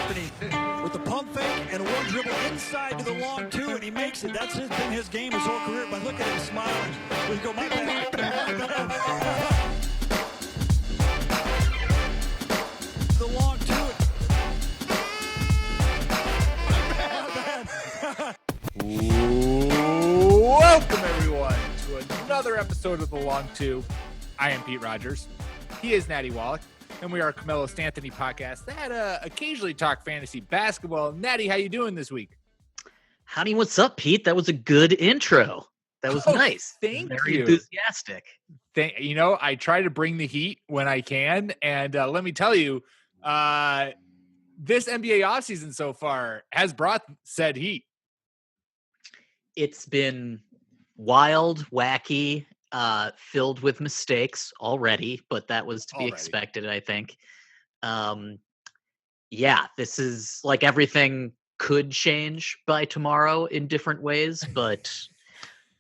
Anthony with the pump fake and one dribble inside to the long two, and he makes it. That's been his game his whole career. But look at him smiling. We go, my bad. The long two. Welcome everyone to another episode of The Long Two. I am Pete Rogers. He is Natty Wallach. And we are a Camelo Stanthony podcast that occasionally talk fantasy basketball. Natty, how you doing this week? Howdy, what's up, Pete? That was a good intro. That was nice. Thank Very you. Enthusiastic. I try to bring the heat when I can. And let me tell you, this NBA offseason so far has brought said heat. It's been wild, wacky, filled with mistakes already, but that was to be expected, I think. This is like everything could change by tomorrow in different ways, but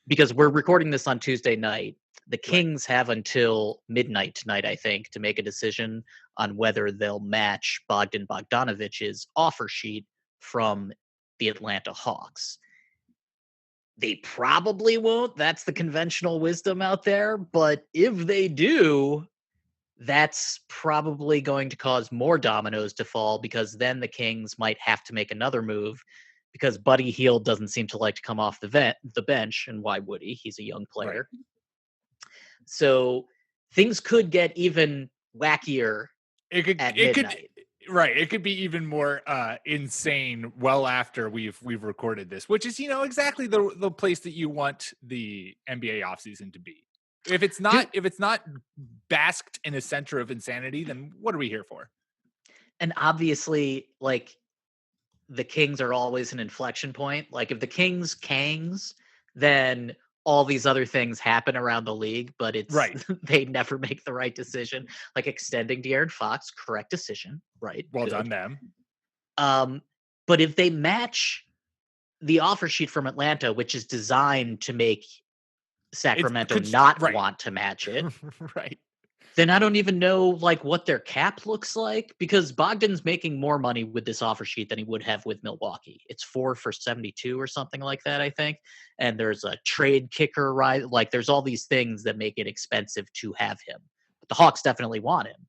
because we're recording this on Tuesday night, the Kings have until midnight tonight, I think, to make a decision on whether they'll match Bogdan Bogdanovic's offer sheet from the Atlanta Hawks. They probably won't. That's the conventional wisdom out there. But if they do, that's probably going to cause more dominoes to fall, because then the Kings might have to make another move, because Buddy Hield doesn't seem to like to come off the bench. And why would he? He's a young player. Right. So things could get even wackier at midnight. It could be even more insane well after we've recorded this, which is, exactly the place that you want the NBA offseason to be. If it's not basked in a center of insanity, then what are we here for? And obviously, like, the Kings are always an inflection point. Like, if the Kings kangs, then all these other things happen around the league, but it's right. They never make the right decision. Like extending De'Aaron Fox, correct decision, right? Well done, them. But if they match the offer sheet from Atlanta, which is designed to make Sacramento want to match it, right? Then I don't even know what their cap looks like, because Bogdan's making more money with this offer sheet than he would have with Milwaukee. It's 4 for 72 or something like that, I think. And there's a trade kicker, right? Like, there's all these things that make it expensive to have him. But the Hawks definitely want him.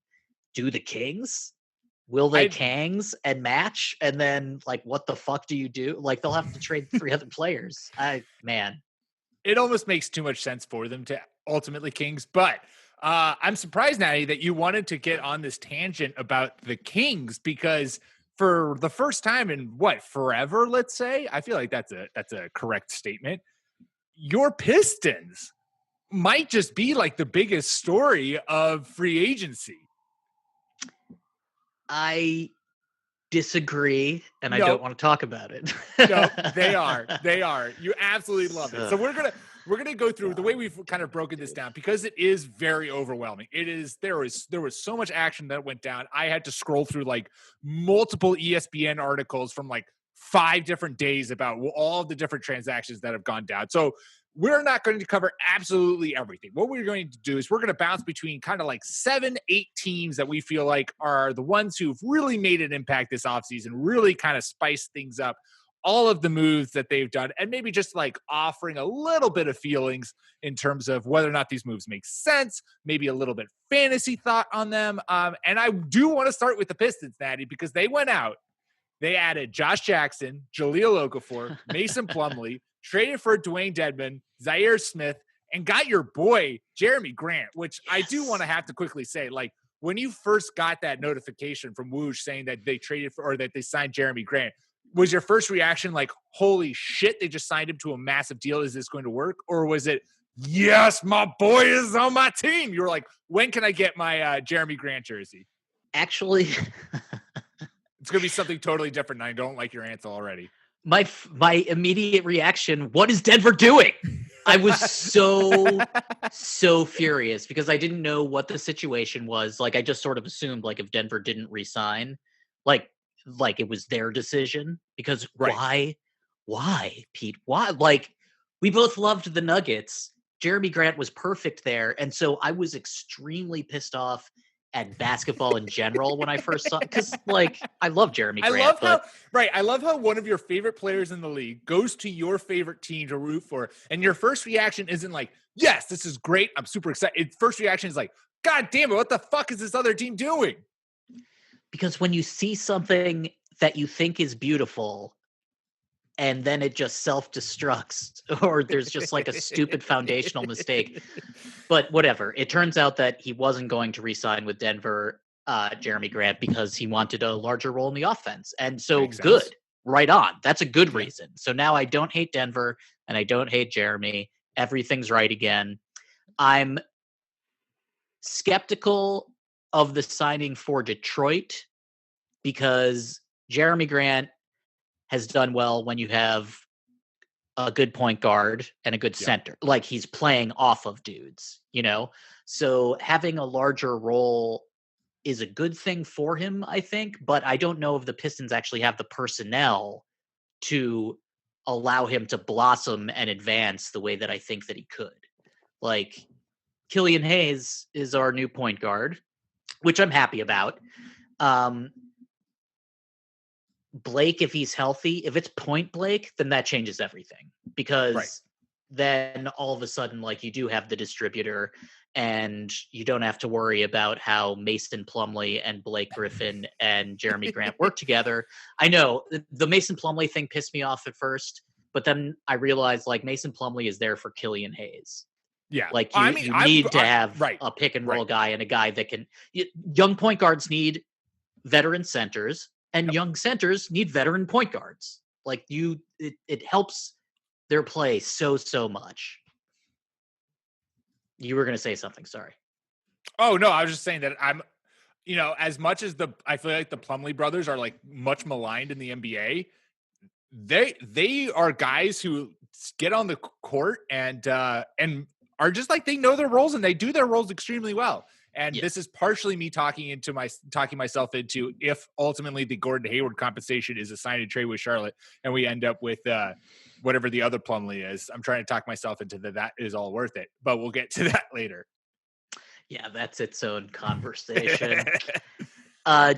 Do the Kings? Will they Kangs and match? And then, what the fuck do you do? Like, they'll have to trade 3 other players. It almost makes too much sense for them to ultimately Kings, but I'm surprised, Natty, that you wanted to get on this tangent about the Kings, because for the first time in forever, let's say, I feel like that's a correct statement. Your Pistons might just be the biggest story of free agency. I disagree, and I don't want to talk about it. No, they are. You absolutely love it. So we're gonna go through the way we've kind of broken this down, because it is very overwhelming. There was so much action that went down. I had to scroll through multiple ESPN articles from 5 different days about all the different transactions that have gone down. So we're not going to cover absolutely everything. What we're going to do is we're going to bounce between kind of 7-8 teams that we feel like are the ones who've really made an impact this offseason, really kind of spiced things up, all of the moves that they've done, and maybe just offering a little bit of feelings in terms of whether or not these moves make sense, maybe a little bit fantasy thought on them. And I do want to start with the Pistons, Natty, because they went out, they added Josh Jackson, Jahlil Okafor, Mason Plumlee, traded for Dwayne Dedmon, Zaire Smith, and got your boy Jeremy Grant, which I do want to have to quickly say, when you first got that notification from Woosh saying that they traded for, or that they signed Jeremy Grant, was your first reaction holy shit, they just signed him to a massive deal, is this going to work? Or was it, yes, my boy is on my team? You were like, when can I get my Jeremy Grant jersey? Actually, it's going to be something totally different, and I don't like your answer already. My immediate reaction, what is Denver doing? I was so furious, because I didn't know what the situation was. I just sort of assumed, if Denver didn't re-sign, it was their decision, because why, Pete? Why? We both loved the Nuggets. Jeremy Grant was perfect there. And so I was extremely pissed off at basketball in general when I first saw, because like I love Jeremy Grant. I love how one of your favorite players in the league goes to your favorite team to root for, and your first reaction isn't like, yes, this is great, I'm super excited. First reaction is like, God damn it, what the fuck is this other team doing? Because when you see something that you think is beautiful and then it just self-destructs, or there's just like a stupid foundational mistake. But whatever. It turns out that he wasn't going to re-sign with Denver, Jeremy Grant, because he wanted a larger role in the offense. And so good. Right on. That's a good reason. So now I don't hate Denver and I don't hate Jeremy. Everything's right again. I'm skeptical of the signing for Detroit because Jeremy Grant has done well when you have a good point guard and a good center. Like he's playing off of dudes, you know? So having a larger role is a good thing for him, I think, but I don't know if the Pistons actually have the personnel to allow him to blossom and advance the way that I think that he could. Like Killian Hayes is our new point guard, which I'm happy about. Blake, if he's healthy, if it's Point Blake, then that changes everything because then all of a sudden, like you do have the distributor and you don't have to worry about how Mason Plumlee and Blake Griffin and Jeremy Grant work together. I know the Mason Plumlee thing pissed me off at first, but then I realized like Mason Plumlee is there for Killian Hayes. Yeah. Like you need to have a pick and roll guy and a guy that can young point guards need veteran centers. And young centers need veteran point guards. Like it helps their play so much. You were going to say something. Sorry. Oh no, I was just saying that I'm, as much as I feel like the Plumlee brothers are like much maligned in the NBA. They are guys who get on the court and are just like they know their roles and they do their roles extremely well. And this is partially me talking myself into if ultimately the Gordon Hayward compensation is assigned to trade with Charlotte and we end up with whatever the other Plumlee is. I'm trying to talk myself into that is all worth it, but we'll get to that later. Yeah, that's its own conversation.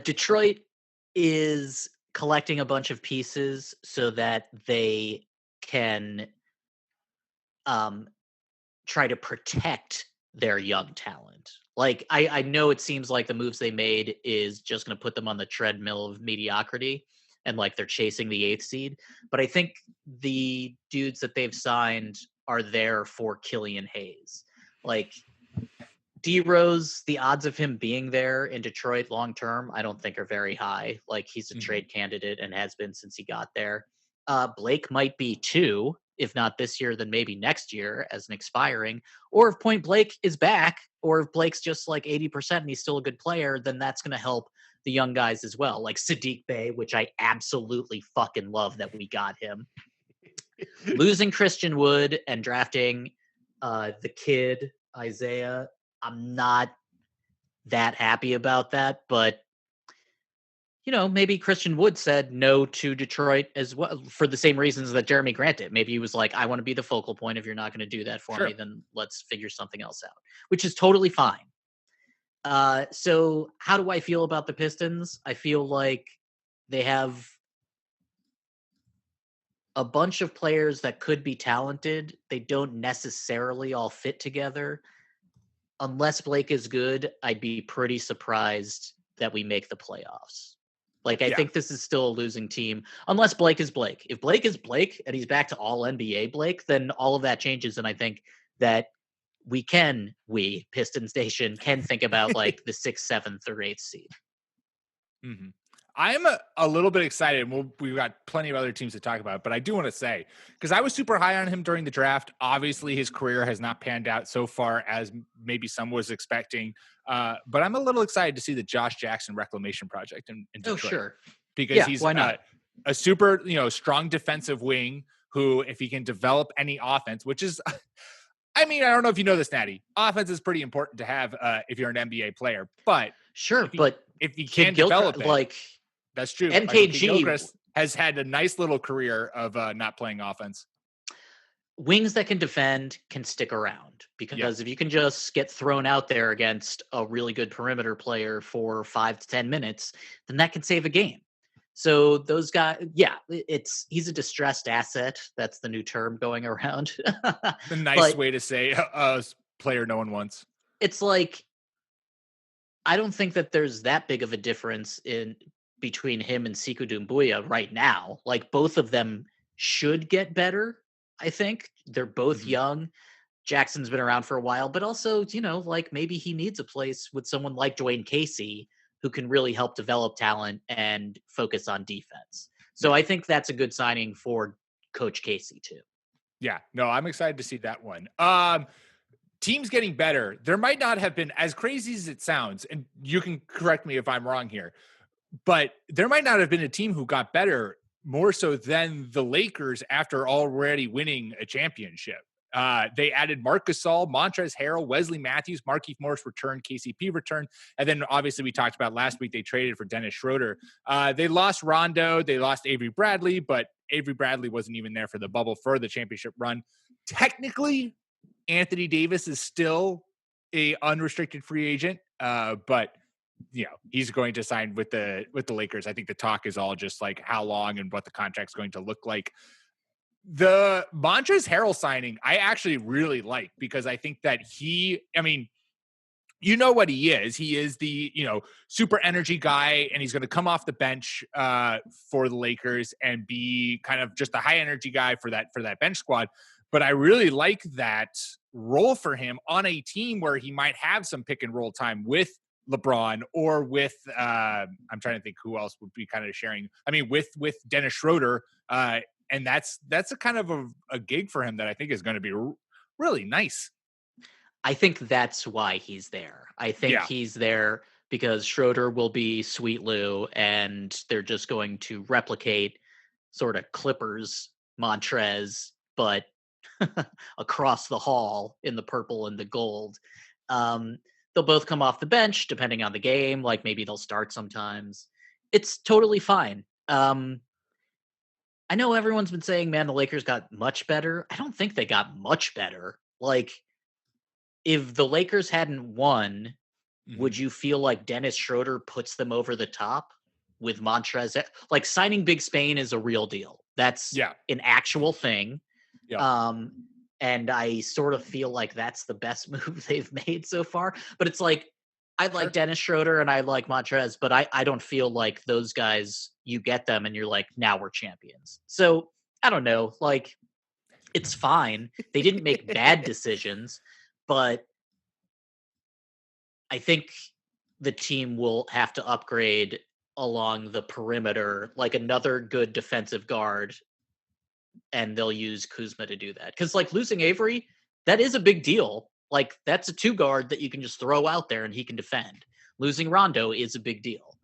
Detroit is collecting a bunch of pieces so that they can try to protect their young talent. Like, I know it seems like the moves they made is just going to put them on the treadmill of mediocrity and like they're chasing the 8th seed. But I think the dudes that they've signed are there for Killian Hayes. Like D-Rose, the odds of him being there in Detroit long-term, I don't think are very high. Like he's a trade candidate and has been since he got there. Blake might be too, if not this year, then maybe next year as an expiring. Or if Point Blake is back, or if Blake's just like 80% and he's still a good player, then that's going to help the young guys as well. Like Sadiq Bey, which I absolutely fucking love that we got him. Losing Christian Wood and drafting the kid, Isaiah, I'm not that happy about that, but maybe Christian Wood said no to Detroit as well for the same reasons that Jeremy Grant did. Maybe he was like, I want to be the focal point. If you're not going to do that for me, then let's figure something else out, which is totally fine. So how do I feel about the Pistons? I feel like they have a bunch of players that could be talented. They don't necessarily all fit together. Unless Blake is good, I'd be pretty surprised that we make the playoffs. Like, I think this is still a losing team, unless Blake is Blake. If Blake is Blake and he's back to all NBA Blake, then all of that changes. And I think that we, Pistons Nation, can think about like the 6th, 7th, or 8th seed. Mm-hmm. I'm a little bit excited. We've got plenty of other teams to talk about, but I do want to say, because I was super high on him during the draft. Obviously, his career has not panned out so far as maybe some was expecting. But I'm a little excited to see the Josh Jackson reclamation project in Detroit. Oh, sure. Because he's a super, strong defensive wing who, if he can develop any offense, which is, I mean, I don't know if you know this, Natty. Offense is pretty important to have if you're an NBA player. But sure, if he can develop it, like that's true. MKG has had a nice little career of not playing offense. wings that can defend can stick around, because if you can just get thrown out there against a really good perimeter player for 5 to 10 minutes, then that can save a game. So those guys, he's a distressed asset. That's the new term going around. A nice But way to say a player no one wants. it's like, I don't think that there's that big of a difference in between him and Sekou Doumbouya right now. Like, both of them should get better. I think they're both young. Jackson's been around for a while, but also, like, maybe he needs a place with someone like Dwayne Casey who can really help develop talent and focus on defense. So I think that's a good signing for Coach Casey too. Yeah, no, I'm excited to see that one. Teams getting better. There might not have been, as crazy as it sounds, and you can correct me if I'm wrong here, but there might not have been a team who got better more so than the Lakers after already winning a championship. They added Marc Gasol, Montrezl Harrell, Wesley Matthews, Markieff Morris returned, KCP returned. And then obviously we talked about last week, they traded for Dennis Schroeder. They lost Rondo, they lost Avery Bradley, but Avery Bradley wasn't even there for the bubble for the championship run. Technically, Anthony Davis is still a unrestricted free agent, but he's going to sign with the Lakers. I think the talk is all just like how long and what the contract's going to look like. The Montrezl Harrell signing, I actually really like, because I think that you know what he is. He is the, super energy guy, and he's going to come off the bench for the Lakers and be kind of just a high energy guy for that bench squad. But I really like that role for him on a team where he might have some pick and roll time with LeBron or with I'm trying to think who else would be kind of sharing. With Dennis Schroeder. And that's a kind of a gig for him that I think is going to be really nice. I think that's why he's there. I think he's there because Schroeder will be Sweet Lou, and they're just going to replicate sort of Clippers Montrez, but across the hall in the purple and the gold. They'll both come off the bench depending on the game. Like, maybe they'll start sometimes. It's totally fine. I know everyone's been saying, man, the Lakers got much better. I don't think they got much better. Like, if the Lakers hadn't won, would you feel like Dennis Schroeder puts them over the top with Montrez? Like, signing Big Spain is a real deal. That's an actual thing. Yeah. And I sort of feel like that's the best move they've made so far. But it's like, I like Dennis Schroeder and I like Montrez, but I don't feel like those guys, you get them and you're like, now we're champions. So I don't know. Like, it's fine. They didn't make bad decisions, but I think the team will have to upgrade along the perimeter, like another good defensive guard, and they'll use Kuzma to do that. Because, like, losing Avery, that is a big deal. Like, that's a 2-guard that you can just throw out there and he can defend. Losing Rondo is a big deal.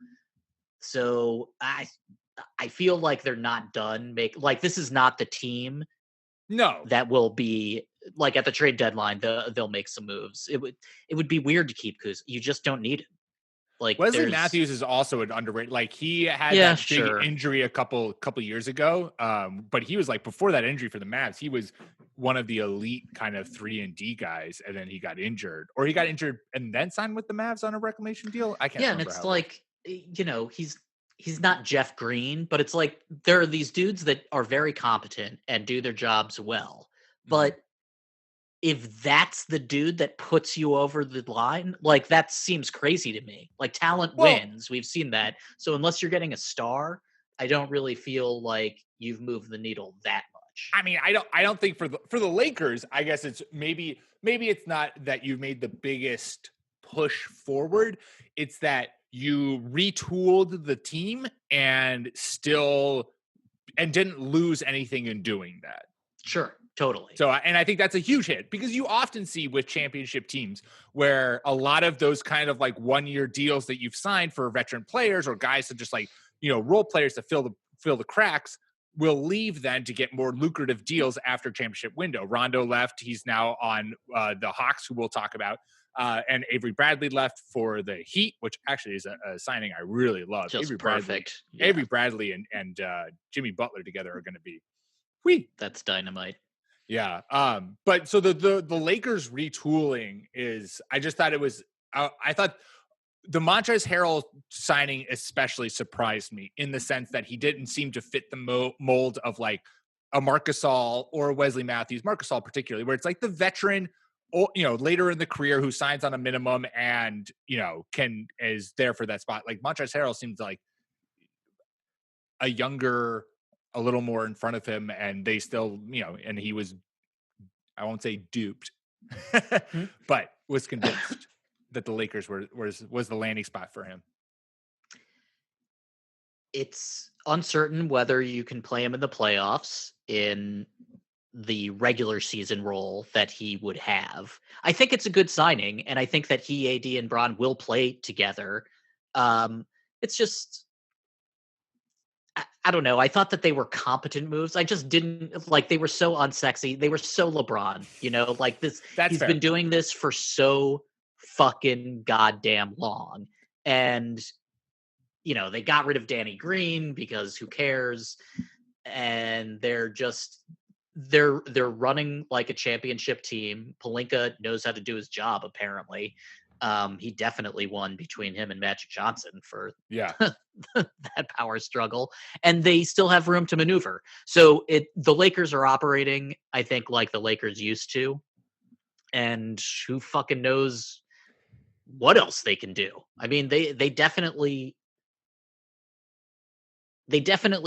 So I feel like they're not done. This is not the team. No, that will be like at the trade deadline. They'll make some moves. It would be weird to keep Kuz. You just don't need him. Like, Wesley Matthews is also an underrated. Like, he had that big injury a couple years ago. But he was like, before that injury for the Mavs, he was one of the elite kind of 3-and-D guys, and then he got injured, or he got injured and then signed with the Mavs on a reclamation deal. I can't. Yeah, remember. And it's like, he's not Jeff Green, but it's like there are these dudes that are very competent and do their jobs well. But if that's the dude that puts you over the line, like, that seems crazy to me. Like, talent wins. We've seen that. So unless you're getting a star, I don't really feel like you've moved the needle that much. I don't think for the Lakers, I guess it's maybe it's not that you've made the biggest push forward. It's that you retooled the team and didn't lose anything in doing that. Sure. Totally. So, and I think that's a huge hit, because you often see with championship teams where a lot of those kind of like 1-year deals that you've signed for veteran players or guys to just like, role players to fill the cracks will leave then to get more lucrative deals after championship window. Rondo left. He's now on the Hawks, who we'll talk about. And Avery Bradley left for the Heat, which actually is a signing I really love. Just Avery perfect. Avery Bradley and Jimmy Butler together are going to be That's dynamite. Yeah. But so the Lakers retooling is, I just thought it was, I thought the Montrezl Harrell signing especially surprised me in the sense that he didn't seem to fit the mold of like a Marc Gasol or Wesley Matthews, Marc Gasol particularly, where it's like the veteran, later in the career who signs on a minimum and, is there for that spot. Like Montrezl Harrell seems like a younger, a little more in front of him, and they still, and he was, I won't say duped, but was convinced that the Lakers was the landing spot for him. It's uncertain whether you can play him in the playoffs in the regular season role that he would have. I think it's a good signing, and I think that he, AD, and Bron will play together. It's just, I don't know. I thought that they were competent moves. I just didn't like, they were so unsexy. They were so LeBron, like this. He's been doing this for so fucking goddamn long. And, they got rid of Danny Green because who cares? And they're running like a championship team. Pelinka knows how to do his job, apparently. He definitely won between him and Magic Johnson for that power struggle, and they still have room to maneuver. So the Lakers are operating, I think, like the Lakers used to, and who fucking knows what else they can do. I mean, they definitely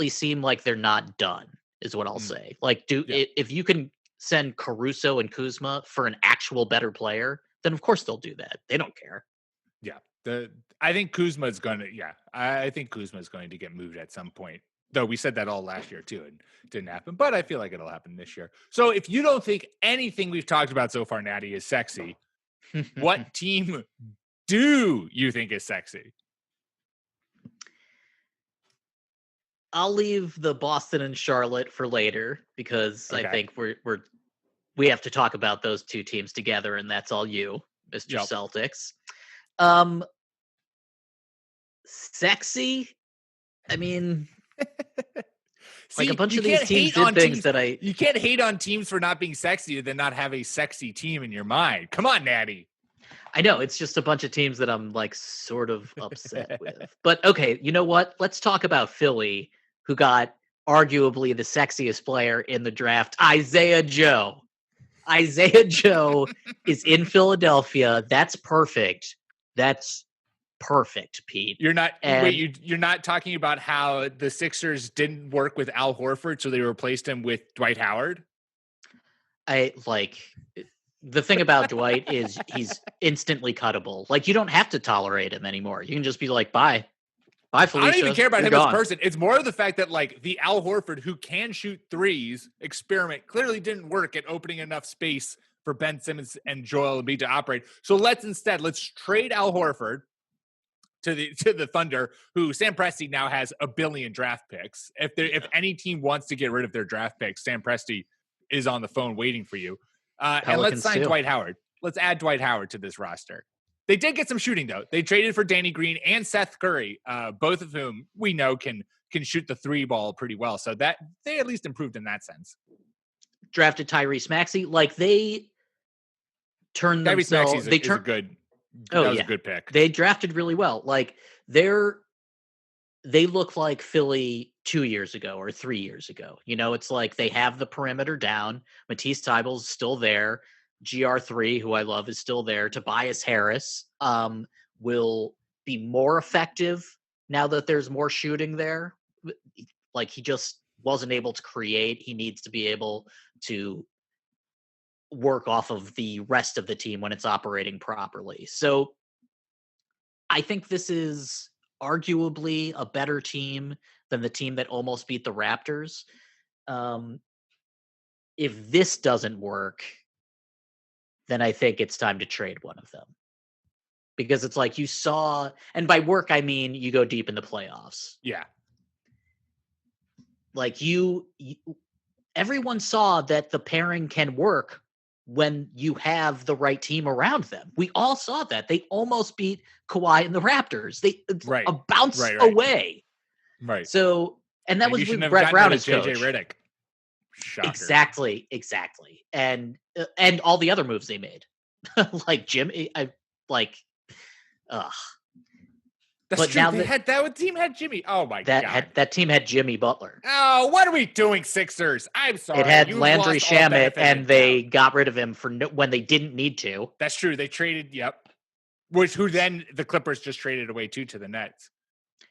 seem like they're not done, is what I'll say. Like, if you can send Caruso and Kuzma for an actual better player, then of course they'll do that. They don't care. Yeah. I think Kuzma is going to, I think Kuzma is going to get moved at some point. Though we said that all last year too, and it didn't happen, but I feel like it'll happen this year. So if you don't think anything we've talked about so far, Natty, is sexy, what team do you think is sexy? I'll leave the Boston and Charlotte for later because I think we have to talk about those two teams together, and that's all you, Mr. Celtics. Sexy? I mean, See, like a bunch of these teams did things that you can't hate on teams for not being sexy and then not have a sexy team in your mind. Come on, Natty. I know, it's just a bunch of teams that I'm like sort of upset with. But okay, you know what? Let's talk about Philly, who got arguably the sexiest player in the draft, Isaiah Joe. Isaiah Joe is in Philadelphia. That's perfect. That's perfect, Pete. You're not you're not talking about how the Sixers didn't work with Al Horford, so they replaced him with Dwight Howard? The thing about Dwight is he's instantly cuttable. Like, you don't have to tolerate him anymore. You can just be like, bye, Felicia. I don't even care about him as a person. It's more of the fact that, like, the Al Horford who can shoot threes experiment clearly didn't work at opening enough space for Ben Simmons and Joel Embiid to operate. So let's trade Al Horford to the Thunder, who Sam Presti now has a billion draft picks. If any team wants to get rid of their draft picks, Sam Presti is on the phone waiting for you. And let's sign Dwight Howard. Let's add Dwight Howard to this roster. They did get some shooting, though. They traded for Danny Green and Seth Curry, both of whom we know can shoot the three ball pretty well. So that they at least improved in that sense. Drafted Tyrese Maxey. Like, they turned themselves. Tyrese Maxey is a good. Oh, that was a good pick. They drafted really well. Like, they look like Philly 2 years ago or 3 years ago. It's like they have the perimeter down. Matisse Thybulle's still there. GR3, who I love, is still there. Tobias Harris will be more effective now that there's more shooting there. Like, he just wasn't able to create. He needs to be able to work off of the rest of the team when it's operating properly. So I think this is arguably a better team than the team that almost beat the Raptors. If this doesn't work, then I think it's time to trade one of them. Because it's like you saw, and by work, I mean you go deep in the playoffs. Yeah. Like everyone saw that the pairing can work when you have the right team around them. We all saw that. They almost beat Kawhi and the Raptors. A bounce away. Right. So, and that was with Brett Brown as coach. JJ Redick. Shocker. Exactly. And all the other moves they made. Like Jimmy, ugh. That's But true. now That team had Jimmy. Oh my God. That team had Jimmy Butler. Oh, what are we doing, Sixers? I'm sorry. It had You've Landry lost all Shamet, benefit and of they doubt. got rid of him when they didn't need to. That's true. They traded. Yep. Who then the Clippers just traded away to the Nets.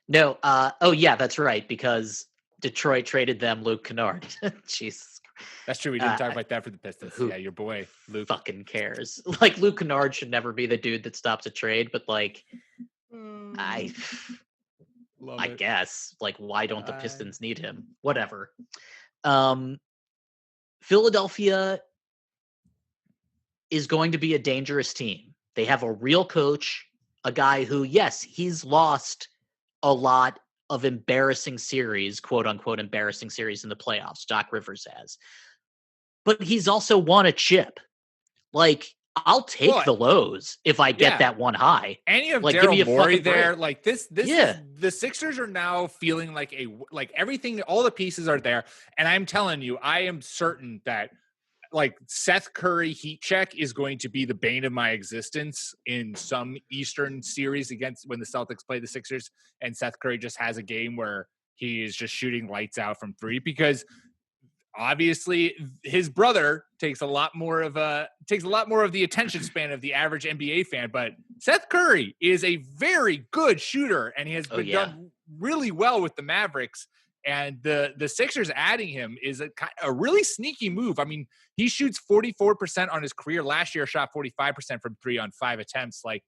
No. Oh yeah, that's right. Because Detroit traded them Luke Kennard. Jesus. That's true. We didn't talk about that for the Pistons. Who Yeah, your boy Luke. Fucking cares. Like Luke Kennard should never be the dude that stops a trade. But like, I guess, like, why don't the Pistons need him? Whatever. Philadelphia is going to be a dangerous team. They have a real coach, a guy who, yes, he's lost a lot of embarrassing series, quote unquote, embarrassing series in the playoffs. Doc Rivers has. But he's also won a chip. Like, I'll take the lows if I get that one high. And you have like, Daryl Morey there. Like this yeah. The Sixers are now feeling like everything, all the pieces are there. And I'm telling you, I am certain that like Seth Curry heat check is going to be the bane of my existence in some Eastern series against when the Celtics play the Sixers. And Seth Curry just has a game where he is just shooting lights out from three, because obviously his brother takes a lot more of the attention span of the average NBA fan, but Seth Curry is a very good shooter, and he has been done really well with the Mavericks. And the Sixers adding him is a really sneaky move. I mean, he shoots 44% on his career. Last year, shot 45% from three on 5 attempts. Like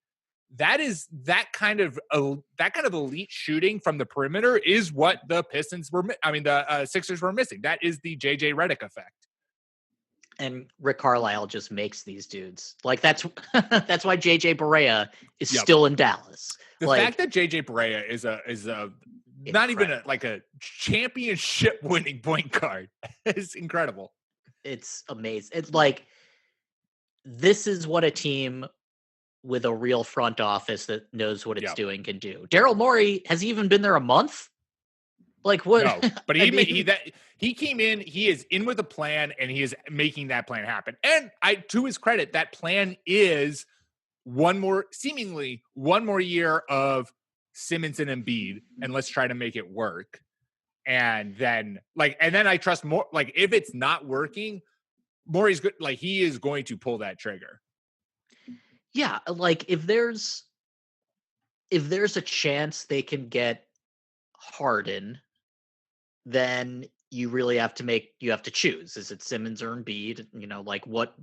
that kind of elite shooting from the perimeter is what the Sixers were missing. That is the JJ Redick effect. And Rick Carlisle just makes these dudes. Like that's why JJ Barea is still in Dallas. The fact that JJ Barea is a not even a championship winning point guard is incredible. It's amazing. It's like, this is what a team with a real front office that knows what it's doing can do. Daryl Morey has even been there a month. Like what? No, but he came in. He is in with a plan, and he is making that plan happen. And to his credit, that plan is seemingly one more year of Simmons and Embiid, and let's try to make it work. And then I trust more. Like if it's not working, Morey's good. Like he is going to pull that trigger. Yeah, like if there's a chance they can get Harden, then you really have to choose. Is it Simmons or Embiid? You know, like what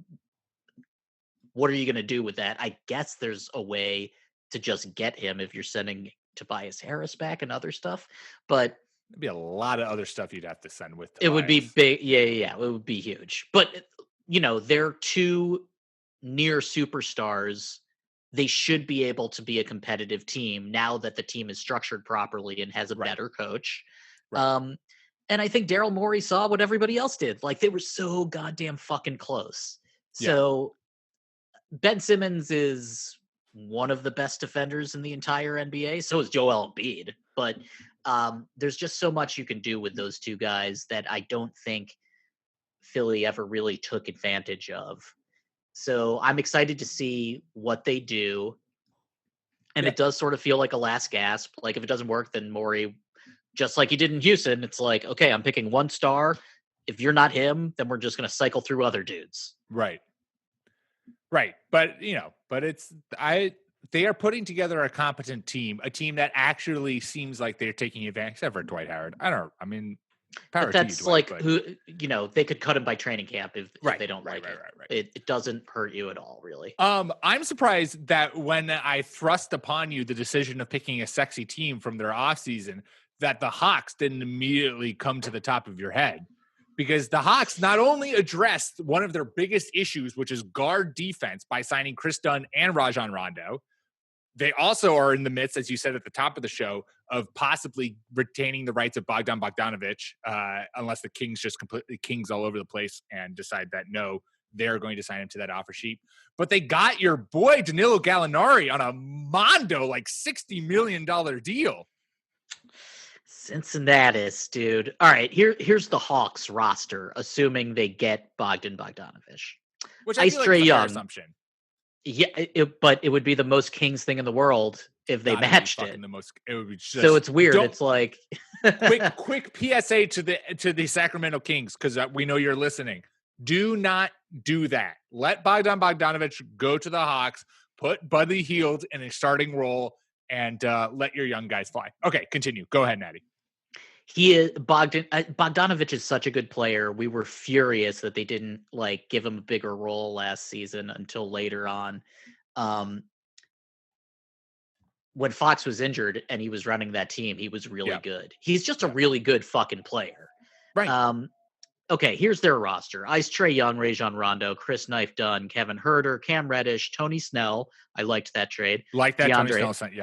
are you going to do with that? I guess there's a way to just get him if you're sending Tobias Harris back and other stuff, but there'd be a lot of other stuff you'd have to send with Tobias. It would be big. Yeah. It would be huge. But, you know, they're two near superstars. They should be able to be a competitive team now that the team is structured properly and has a better coach. Right. And I think Daryl Morey saw what everybody else did. Like, they were so goddamn fucking close. So Ben Simmons is one of the best defenders in the entire NBA. So is Joel Embiid. But there's just so much you can do with those two guys that I don't think Philly ever really took advantage of. So I'm excited to see what they do. And it does sort of feel like a last gasp. Like if it doesn't work, then Morey, just like he did in Houston, it's like, okay, I'm picking one star. If you're not him, then we're just going to cycle through other dudes. Right. But, they are putting together a competent team, a team that actually seems like they're taking advantage, except for Dwight Howard. Power that's to you, Dwight, like who, they could cut him by training camp if they don't like it. It doesn't hurt you at all, really. I'm surprised that when I thrust upon you the decision of picking a sexy team from their offseason, that the Hawks didn't immediately come to the top of your head. Because the Hawks not only addressed one of their biggest issues, which is guard defense, by signing Chris Dunn and Rajon Rondo, they also are in the midst, as you said at the top of the show, of possibly retaining the rights of Bogdan Bogdanovic, unless the Kings just completely Kings all over the place and decide that no, they're going to sign him to that offer sheet. But they got your boy Danilo Gallinari on a mondo, like $60 million deal. Cincinnatus, dude. All right, here's the Hawks roster, assuming they get Bogdanovich. Which I Ice feel like Trae is a fair Young. assumption. Yeah, but it would be the most Kings thing in the world if they God, it'd be matched fucking it. the most. It would be just So it's weird. don't- It's like quick PSA to the Sacramento Kings, because we know you're listening. Do not do that. Let Bogdanovich go to the Hawks. Put Buddy Hield in a starting role and let your young guys fly. Okay, continue. Go ahead, Natty. Bogdanovich is such a good player. We were furious that they didn't like give him a bigger role last season until later on. When Fox was injured and he was running that team, he was really good. He's just a really good fucking player. Right. Okay, here's their roster. Ice Trae Young, Rajon Rondo, Chris Knife Dunn, Kevin Huerter, Cam Reddish, Tony Snell. I liked that trade. Like that Tony Snell sent.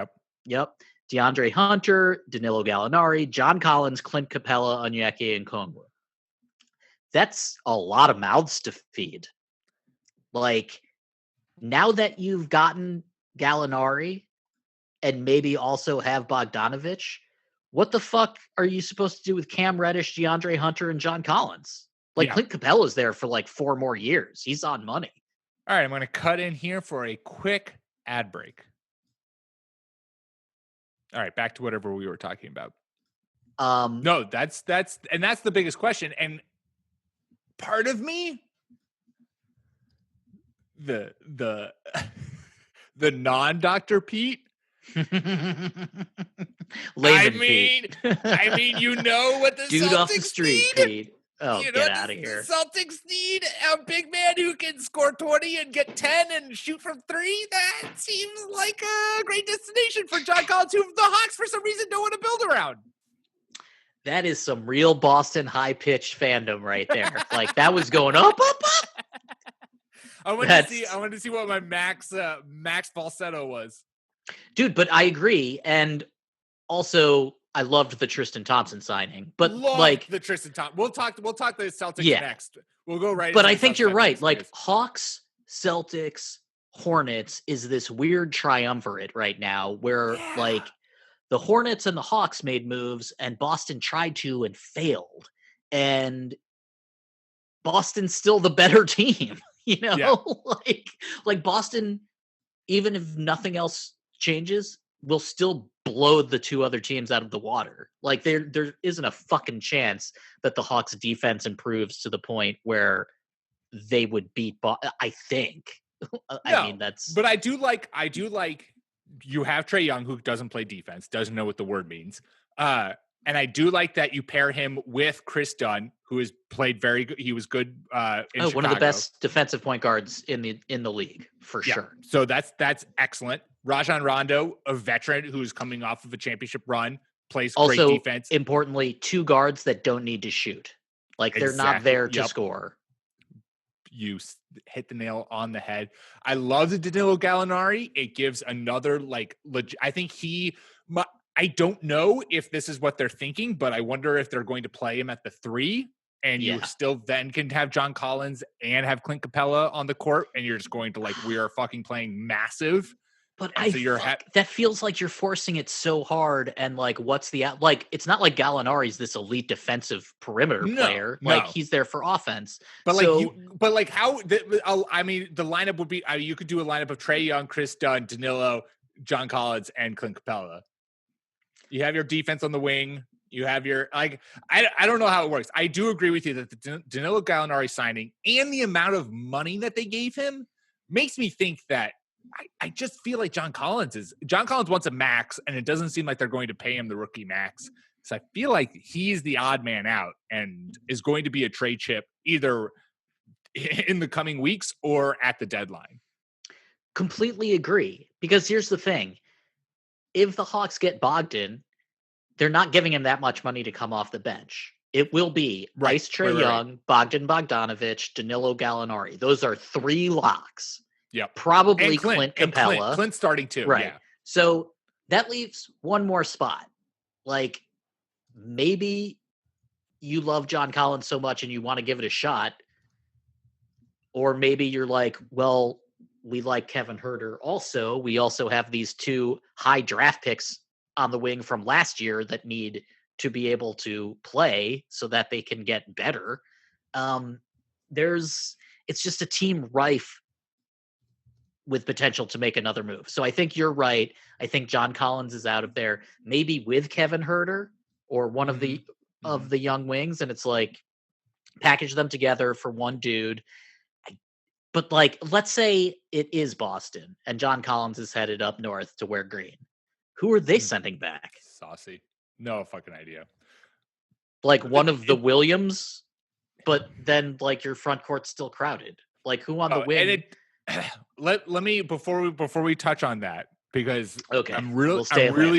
Yep. DeAndre Hunter, Danilo Gallinari, John Collins, Clint Capella, Onyeka, and Kongwu. That's a lot of mouths to feed. Like, now that you've gotten Gallinari and maybe also have Bogdanovich, what the fuck are you supposed to do with Cam Reddish, DeAndre Hunter, and John Collins? Like, Clint Capella's there for like 4 more years. He's on money. All right, I'm going to cut in here for a quick ad break. All right, back to whatever we were talking about. No, that's the biggest question. And part of me, the non-Dr. Pete. I mean, you know what the dude Celtics off the street, need? Pete. Oh, you get out of here. The Celtics need a big man who can score 20 and get 10 and shoot from 3. That seems like a great destination for John Collins, who the Hawks, for some reason, don't want to build around. That is some real Boston high-pitched fandom right there. Like, that was going up. I wanted to see what my max falsetto was. Dude, but I agree. And also, I loved the Tristan Thompson signing, but the Tristan Thompson. We'll talk the Celtics next. We'll go right. But I think you're right. Like Hawks, Celtics, Hornets is this weird triumvirate right now where like the Hornets and the Hawks made moves and Boston tried to and failed. And Boston's still the better team, you know? Like Boston, even if nothing else changes, will still blow the 2 other teams out of the water. Like there isn't a fucking chance that the Hawks defense improves to the point where they would beat I think. I mean, that's. But I do like you have Trae Young, who doesn't play defense, doesn't know what the word means. And I do like that you pair him with Chris Dunn, who has played very good. He was good in Chicago. One of the best defensive point guards in the league for sure. So that's excellent. Rajon Rondo, a veteran who's coming off of a championship run, plays great defense. Importantly, 2 guards that don't need to shoot. Like they're not there to score. You hit the nail on the head. I love the Danilo Gallinari. It gives another I think I don't know if this is what they're thinking, but I wonder if they're going to play him at the 3 and you still then can have John Collins and have Clint Capella on the court and you're just going to we are fucking playing massive. But that feels like you're forcing it so hard. And what's it's not like Gallinari's this elite defensive perimeter player. He's there for offense. But the lineup would be, you could do a lineup of Trae Young, Chris Dunn, Danilo, John Collins, and Clint Capella. You have your defense on the wing. You have your, I don't know how it works. I do agree with you that the Danilo Gallinari signing and the amount of money that they gave him makes me think that I just feel like John Collins wants a max, and it doesn't seem like they're going to pay him the rookie max. So I feel like he's the odd man out and is going to be a trade chip either in the coming weeks or at the deadline. Completely agree. Because here's the thing. If the Hawks get Bogdan, they're not giving him that much money to come off the bench. It will be Ice Trae Young, Bogdan Bogdanovich, Danilo Gallinari. Those are 3 locks. Yeah, probably Clint Capella. Clint starting too, right? Yeah. So that leaves one more spot. Maybe you love John Collins so much and you want to give it a shot, or maybe you're like, well, we like Kevin Huerter. Also, we also have these 2 high draft picks on the wing from last year that need to be able to play so that they can get better. It's just a team rife with potential to make another move. So I think you're right. I think John Collins is out of there, maybe with Kevin Herter or one of the young wings, and it's like package them together for one dude. But like, let's say it is Boston and John Collins is headed up north to wear green. Who are they sending back? Saucy. No fucking idea. Like one of the Williams, but then like your front court's still crowded. Like who on the wing? Let me before we touch on that, because I'm really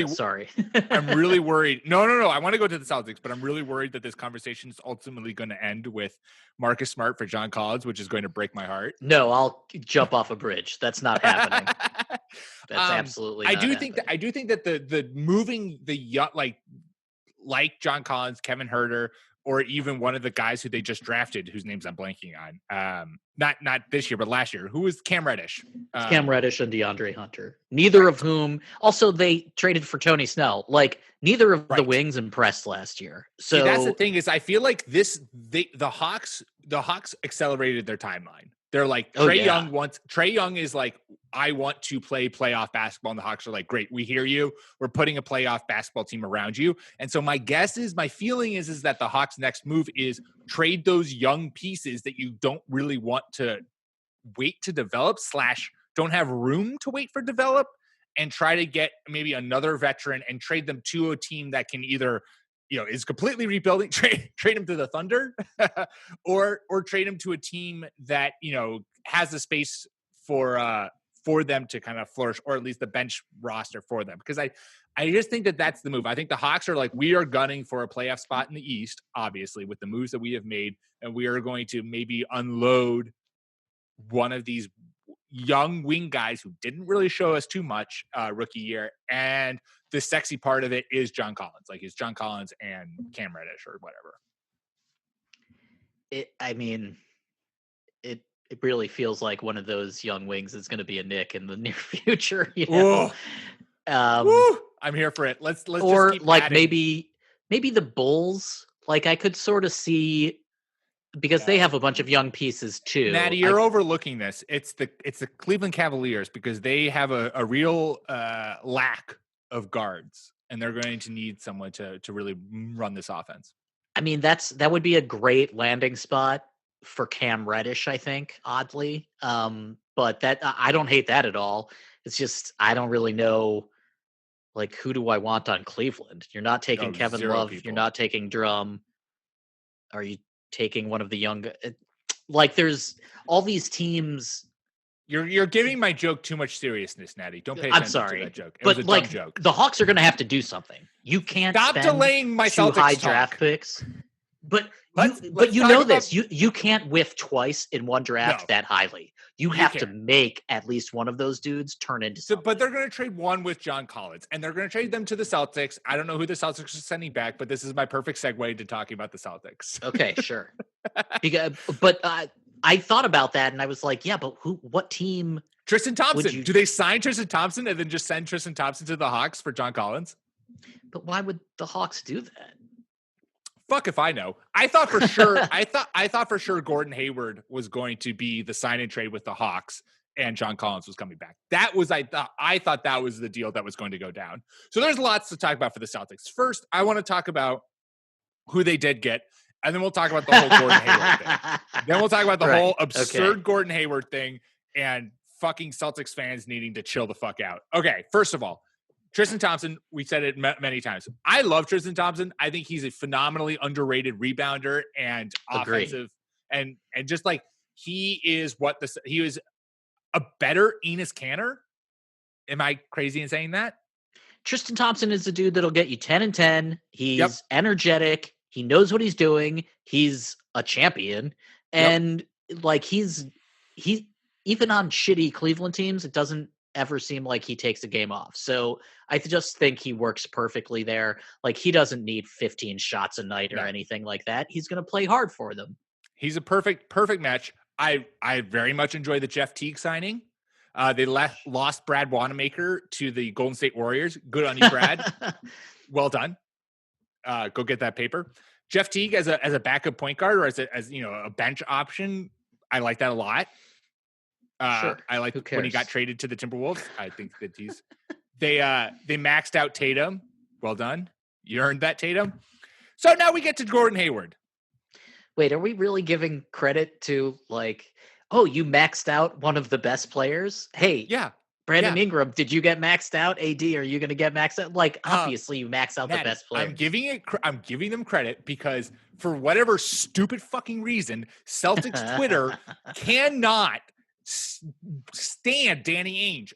sorry. I'm really worried. No. I want to go to the Celtics, but I'm really worried that this conversation is ultimately going to end with Marcus Smart for John Collins, which is going to break my heart. No, I'll jump off a bridge. That's not happening. That's absolutely. I do think that the moving the young like John Collins, Kevin Herter, or even one of the guys who they just drafted, whose names I'm blanking on. Not this year, but last year. Who was Cam Reddish? Cam Reddish and DeAndre Hunter. Neither of whom. Also, they traded for Tony Snell. Like neither of the wings impressed last year. So see, that's the thing is, I feel like the Hawks accelerated their timeline. They're like Trae Young is like, I want to play playoff basketball, and the Hawks are like, great, we hear you. We're putting a playoff basketball team around you. And so my feeling is that the Hawks' next move is trade those young pieces that you don't really want to wait to develop / don't have room to wait for develop, and try to get maybe another veteran and trade them to a team that can either, is completely rebuilding, trade him to the Thunder, or trade him to a team that, has the space for them to kind of flourish, or at least the bench roster for them. Because I just think that that's the move. I think the Hawks are like, we are gunning for a playoff spot in the East, obviously, with the moves that we have made, and we are going to maybe unload one of these young wing guys who didn't really show us too much rookie year. And the sexy part of it is John Collins. Like, it's John Collins and Cam Reddish or whatever. It really feels like one of those young wings is going to be a Knick in the near future. I'm here for it. Let's or just keep like adding. maybe the Bulls. Like I could sort of see, because they have a bunch of young pieces too. Natty, you're overlooking this. It's the Cleveland Cavaliers, because they have a real lack of guards, and they're going to need someone to really run this offense. I mean, that would be a great landing spot for Cam Reddish, I think, oddly. But that I don't hate that at all. It's just I don't really know, like, who do I want on Cleveland? You're not taking Kevin Love. People. You're not taking Drum. Are you taking one of the young? Like, there's all these teams. You're giving my joke too much seriousness, Natty. Don't pay attention to that joke. It was a dumb joke. The Hawks are going to have to do something. You can't stop delaying my too Celtics high talk. Draft picks. But let's you know this. You can't whiff twice in one draft that highly. You have to make at least one of those dudes turn into something. But they're going to trade one with John Collins, and they're going to trade them to the Celtics. I don't know who the Celtics are sending back, but this is my perfect segue to talking about the Celtics. Okay, sure. But I thought about that, and I was like, yeah, but what team? Tristan Thompson. Do they sign Tristan Thompson and then just send Tristan Thompson to the Hawks for John Collins? But why would the Hawks do that? Fuck if I know. I thought for sure. I thought for sure Gordon Hayward was going to be the sign and trade with the Hawks, and John Collins was coming back. I thought that was the deal that was going to go down. So there's lots to talk about for the Celtics. First, I want to talk about who they did get, and then we'll talk about the whole Gordon Hayward thing. Then we'll talk about the whole absurd Gordon Hayward thing and fucking Celtics fans needing to chill the fuck out. Okay, first of all, Tristan Thompson, we said it many times. I love Tristan Thompson. I think he's a phenomenally underrated rebounder and offensive. And just like he was a better Enes Kanter. Am I crazy in saying that? Tristan Thompson is a dude that'll get you 10 and 10. He's energetic. He knows what he's doing. He's a champion. And like he's even on shitty Cleveland teams, it doesn't ever seem like he takes a game off. So I just think he works perfectly there. Like he doesn't need 15 shots a night or anything like that. He's going to play hard for them. He's a perfect match. I very much enjoy the Jeff Teague signing. They lost Brad Wanamaker to the Golden State Warriors. Good on you, Brad. Well done. go get that paper. Jeff Teague as a backup point guard or as a bench option, I like that a lot. Sure. I like Who when he got cares? traded to the Timberwolves. I think that they maxed out Tatum. Well done. You earned that, Tatum. So now we get to Gordon Hayward. Wait, are we really giving credit to you maxed out one of the best players? Hey, Yeah. Brandon Ingram, did you get maxed out? AD, are you going to get maxed out? Obviously, you max out Natty, the best players. I'm giving them credit because for whatever stupid fucking reason, Celtics Twitter cannot stand Danny Ainge.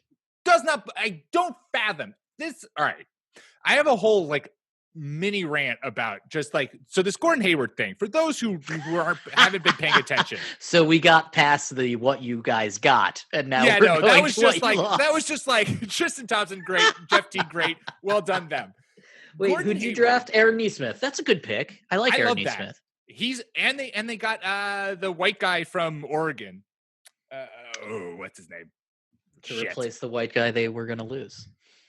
I don't fathom this. All right. I have a whole mini rant about so this Gordon Hayward thing for those who haven't been paying attention. So we got past the what you guys got, and now that was just like Tristan Thompson, great, Jeff T, great, well done them. Wait, Gordon who'd you Hayward, draft? Aaron Nesmith. That's a good pick. I like Aaron Nesmith. He's and they got the white guy from Oregon. What's his name? To replace the white guy they were going to lose.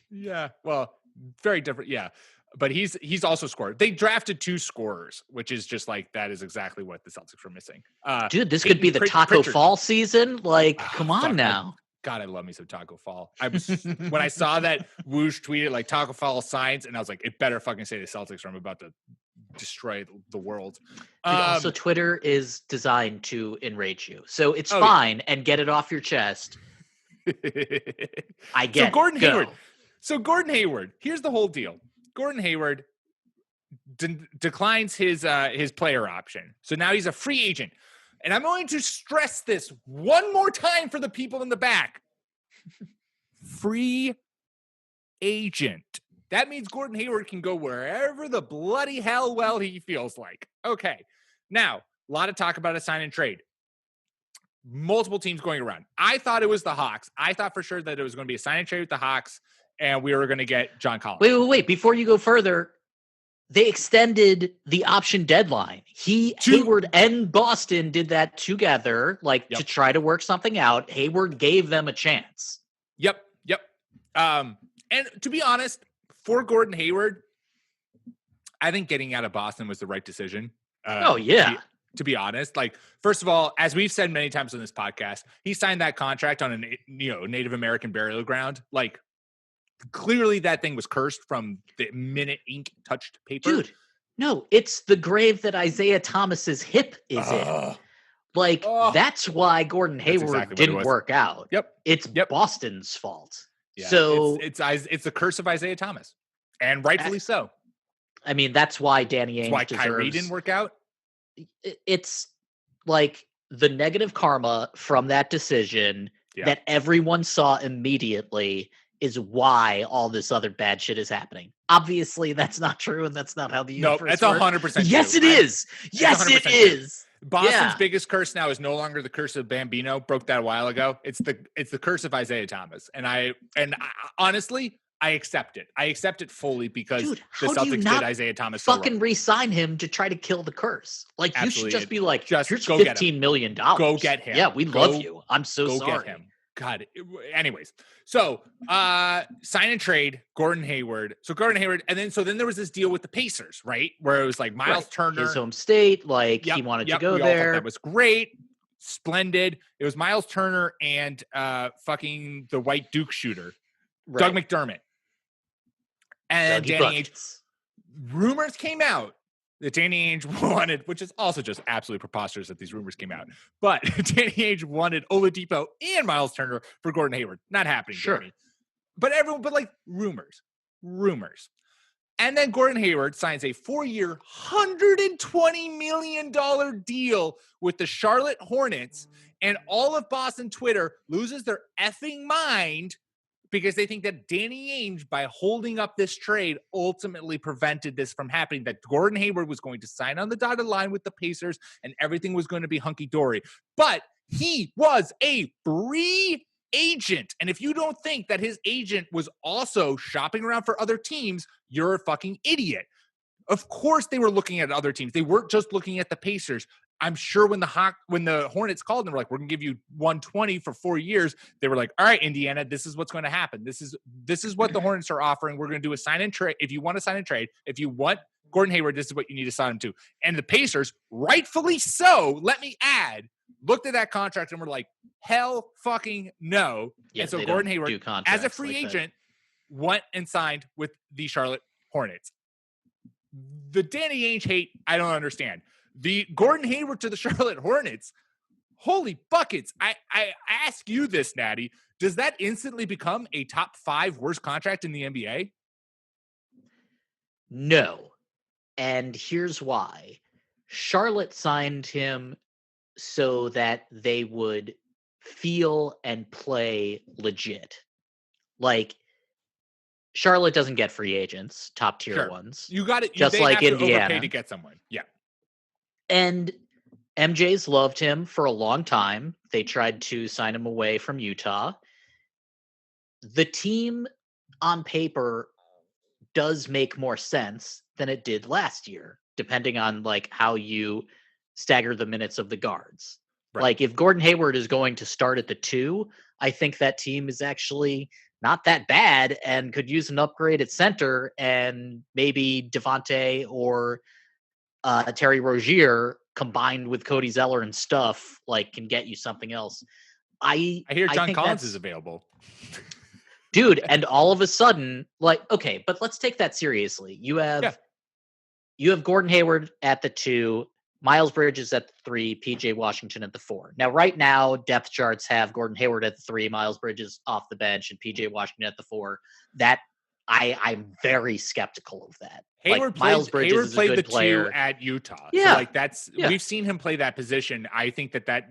Yeah, well, very different. Yeah. But he's also scored. They drafted 2 scorers, which is just that is exactly what the Celtics were missing. Dude, this could be the Taco Fall season. Come on now. God, I love me some Taco Fall. I was when I saw that Woosh tweeted Taco Fall signs, and I was like, it better fucking say the Celtics, or I'm about to destroy the world. Dude, also, Twitter is designed to enrage you, so it's fine and get it off your chest. I get. So Gordon Hayward. So Gordon Hayward. Here's the whole deal. Gordon Hayward declines his player option. So now he's a free agent. And I'm going to stress this one more time for the people in the back. Free agent. That means Gordon Hayward can go wherever the bloody hell he feels like. Okay. Now, a lot of talk about a sign and trade. Multiple teams going around. I thought it was the Hawks. I thought for sure that it was going to be a sign and trade with the Hawks. And we were going to get John Collins. Wait. Before you go further, they extended the option deadline. Hayward and Boston did that together, to try to work something out. Hayward gave them a chance. Yep. And to be honest, for Gordon Hayward, I think getting out of Boston was the right decision. To be honest, first of all, as we've said many times on this podcast, he signed that contract on a Native American burial ground. Clearly that thing was cursed from the minute ink touched paper. Dude, no, it's the grave that Isaiah Thomas's hip is in. That's why Gordon Hayward didn't work out. Yep. It's Boston's fault. Yeah, so it's the curse of Isaiah Thomas. And rightfully so. I mean, that's why Danny Ainge deserves. Kyrie didn't work out. It's the negative karma from that decision that everyone saw immediately is why all this other bad shit is happening. Obviously, that's not true, and that's not how the universe works. That's 100% Yes, true. It is. Yes, it is. Boston's biggest curse now is no longer the curse of Bambino. Broke that a while ago. It's the curse of Isaiah Thomas. And I honestly, I accept it. I accept it fully because the Celtics did Isaiah Thomas fucking re-sign him to try to kill the curse. You should just be here's $15 million. Go get him. Yeah, we love you. I'm so sorry. Go get him. God. Anyways, so sign and trade Gordon Hayward. So Gordon Hayward, and then there was this deal with the Pacers, right? Where it was Miles Turner, his home state, he wanted to go there. That was great, splendid. It was Miles Turner and fucking the white Duke shooter, Doug McDermott, and Danny Ainge. Rumors came out that Danny Ainge wanted, which is also just absolutely preposterous that these rumors came out. But Danny Ainge wanted Oladipo and Miles Turner for Gordon Hayward. Not happening, sure. Danny. But rumors. And then Gordon Hayward signs a 4-year, $120 million deal with the Charlotte Hornets, and all of Boston Twitter loses their effing mind because they think that Danny Ainge, by holding up this trade, ultimately prevented this from happening, that Gordon Hayward was going to sign on the dotted line with the Pacers and everything was going to be hunky-dory. But he was a free agent. And if you don't think that his agent was also shopping around for other teams, you're a fucking idiot. Of course they were looking at other teams. They weren't just looking at the Pacers. I'm sure when the Hornets called and were like, we're going to give you 120 for 4 years, they were like, all right, Indiana, this is what's going to happen. This is what the Hornets are offering. We're going to do a sign and trade. If you want to sign and trade, if you want Gordon Hayward, this is what you need to sign him to. And the Pacers, rightfully so, let me add, looked at that contract and were like, hell fucking no. Yeah, and so they Gordon don't Hayward, do as a contracts free like that. agent, went and signed with the Charlotte Hornets. The Danny Ainge hate, I don't understand. The Gordon Hayward to the Charlotte Hornets, holy buckets. I ask you this, Natty. Does that instantly become a top 5 worst contract in the NBA? No. And here's why. Charlotte signed him so that they would feel and play legit. Like, Charlotte doesn't get free agents, top tier ones. You got it. Just they like have to Indiana. overpay to get someone. Yeah. And MJ's loved him for a long time. They tried to sign him away from Utah. The team on paper does make more sense than it did last year, depending on like how you stagger the minutes of the guards. Right. Like if Gordon Hayward is going to start at the 2, I think that team is actually not that bad and could use an upgrade at center, and maybe Devontae or Terry Rozier combined with Cody Zeller and stuff like can get you something else. I hear John think Collins that's- is available. Dude, and all of a sudden, like, okay, but let's take that seriously. You have Gordon Hayward at the 2, Miles Bridges at the 3, PJ Washington at the 4. Now, right now, depth charts have Gordon Hayward at the 3, Miles Bridges off the bench, and PJ Washington at the 4. That I'm very skeptical of that. Hayward Miles Bridges Hayward is a played good the player 2 at Utah. Yeah. So we've seen him play that position. I think that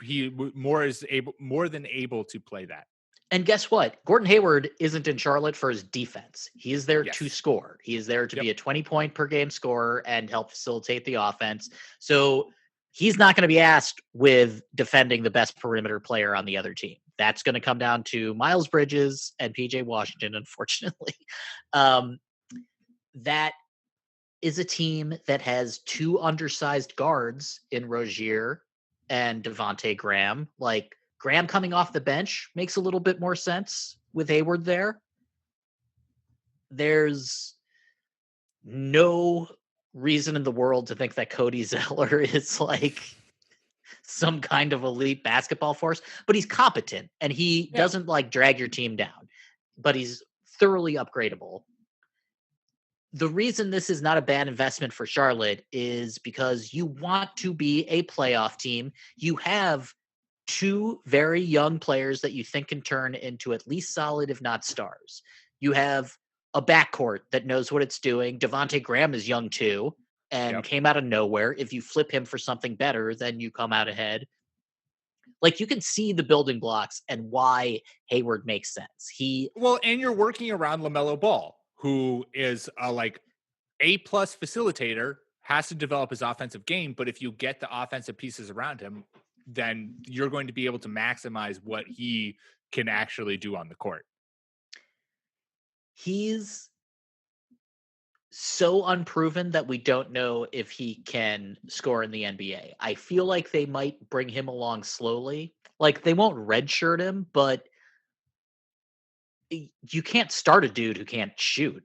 he more than able to play that. And guess what? Gordon Hayward isn't in Charlotte for his defense. He is there Yes. to score. He is there to be a 20-point per game scorer and help facilitate the offense. So he's not going to be asked with defending the best perimeter player on the other team. That's going to come down to Miles Bridges and PJ Washington, unfortunately. That is a team that has 2 undersized guards in Rozier and Devontae Graham. Like, Graham coming off the bench makes a little bit more sense with Hayward there. There's no reason in the world to think that Cody Zeller is like some kind of elite basketball force, but he's competent and he doesn't like drag your team down, but he's thoroughly upgradable. The reason this is not a bad investment for Charlotte is because you want to be a playoff team. You have 2 very young players that you think can turn into at least solid, if not stars. You have a backcourt that knows what it's doing. Devontae Graham is young too and came out of nowhere. If you flip him for something better, then you come out ahead. Like, you can see the building blocks and why Hayward makes sense. And you're working around LaMelo Ball, who is a A+ facilitator, has to develop his offensive game, but if you get the offensive pieces around him, then you're going to be able to maximize what he can actually do on the court. He's so unproven that we don't know if he can score in the NBA. I feel like they might bring him along slowly. Like, they won't redshirt him, but you can't start a dude who can't shoot.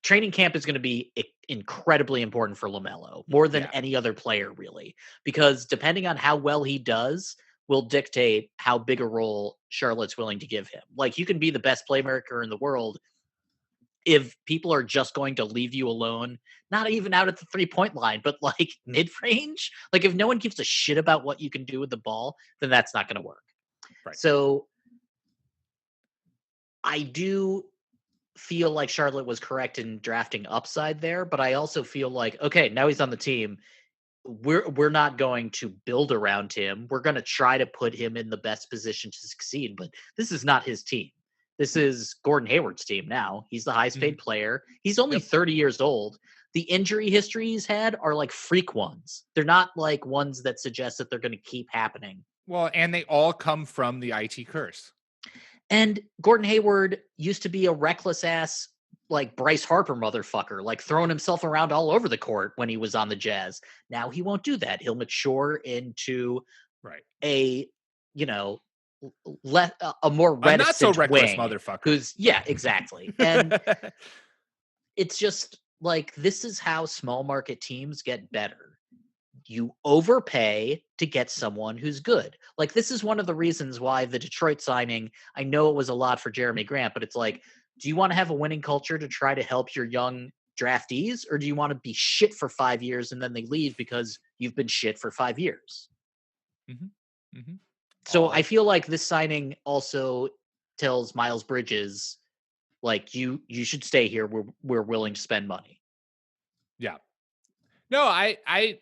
Training camp is going to be incredibly important for LaMelo, more than any other player, really, because depending on how well he does will dictate how big a role Charlotte's willing to give him. Like, you can be the best playmaker in the world if people are just going to leave you alone, not even out at the 3-point line, but like mid-range. Like, if no one gives a shit about what you can do with the ball, then that's not going to work. Right. So I do feel like Charlotte was correct in drafting upside there, but I also feel like, okay, now he's on the team. We're not going to build around him. We're going to try to put him in the best position to succeed, but this is not his team. This is Gordon Hayward's team now. He's the highest paid player. He's only 30 years old. The injury history he's had are like freak ones. They're not like ones that suggest that they're going to keep happening. Well, and they all come from the IT curse. And Gordon Hayward used to be a reckless ass, like Bryce Harper motherfucker, like throwing himself around all over the court when he was on the Jazz. Now he won't do that. He'll mature into a, a more reticent not so reckless wing motherfucker. who's exactly. And it's just like, this is how small market teams get better. You overpay to get someone who's good. Like, this is one of the reasons why the Detroit signing, I know it was a lot for Jeremy Grant, but it's like, do you want to have a winning culture to try to help your young draftees, or do you want to be shit for 5 years and then they leave because you've been shit for 5 years? Mm-hmm. Mm-hmm. So I feel like this signing also tells Miles Bridges, like, you should stay here. We're willing to spend money. Yeah. No, I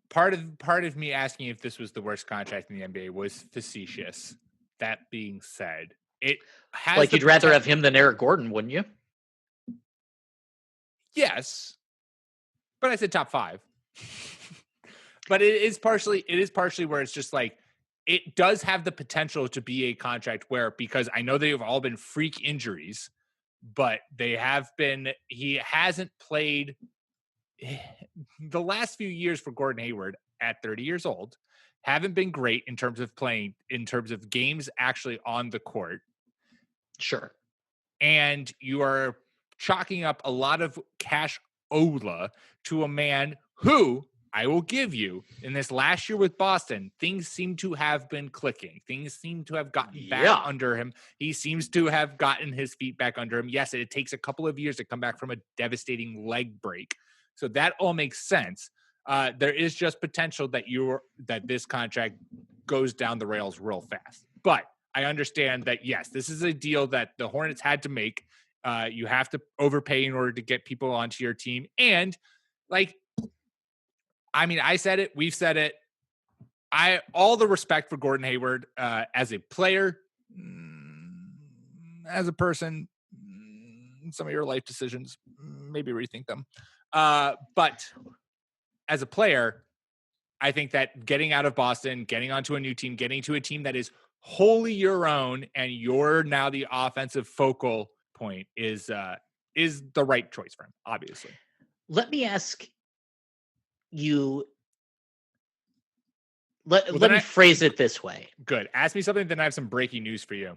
part of me asking if this was the worst contract in the NBA was facetious. That being said, it has like, you'd rather have him than Eric Gordon, wouldn't you? Yes, but I said top 5. But it is partially where it's just like, it does have the potential to be a contract where, because I know they've all been freak injuries, but he hasn't played the last few years for Gordon Hayward at 30 years old, haven't been great in terms of playing, in terms of games actually on the court. Sure. And you are chalking up a lot of cash Ola to a man who, I will give you, in this last year with Boston, things seem to have been clicking. Things seem to have gotten back under him. He seems to have gotten his feet back under him. Yes, it takes a couple of years to come back from a devastating leg break. So that all makes sense. There is just potential that this contract goes down the rails real fast. But I understand that, yes, this is a deal that the Hornets had to make. You have to overpay in order to get people onto your team. And, like, I mean, I said it. We've said it. All the respect for Gordon Hayward as a player, as a person, some of your life decisions, maybe rethink them. But as a player, I think that getting out of Boston, getting onto a new team, getting to a team that is wholly your own, and you're now the offensive focal point is the right choice for him, obviously. Let me ask you. Let me phrase it this way. Good. Ask me something, then I have some breaking news for you.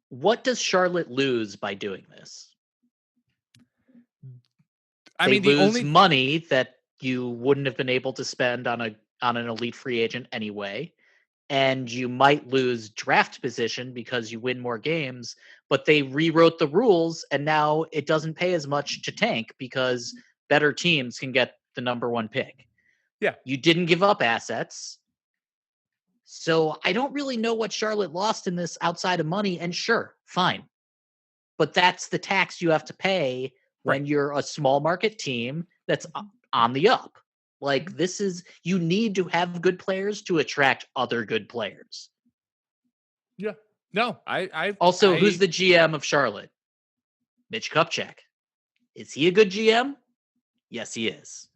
What does Charlotte lose by doing this? They lose money that you wouldn't have been able to spend on an elite free agent anyway, and you might lose draft position because you win more games, but they rewrote the rules and now it doesn't pay as much to tank because better teams can get the number 1 pick. Yeah. You didn't give up assets. So I don't really know what Charlotte lost in this outside of money, and sure, fine. But that's the tax you have to pay when you're a small market team that's on the up. Like, you need to have good players to attract other good players. Yeah. No, who's the GM of Charlotte? Mitch Kupchak. Is he a good GM? Yes, he is.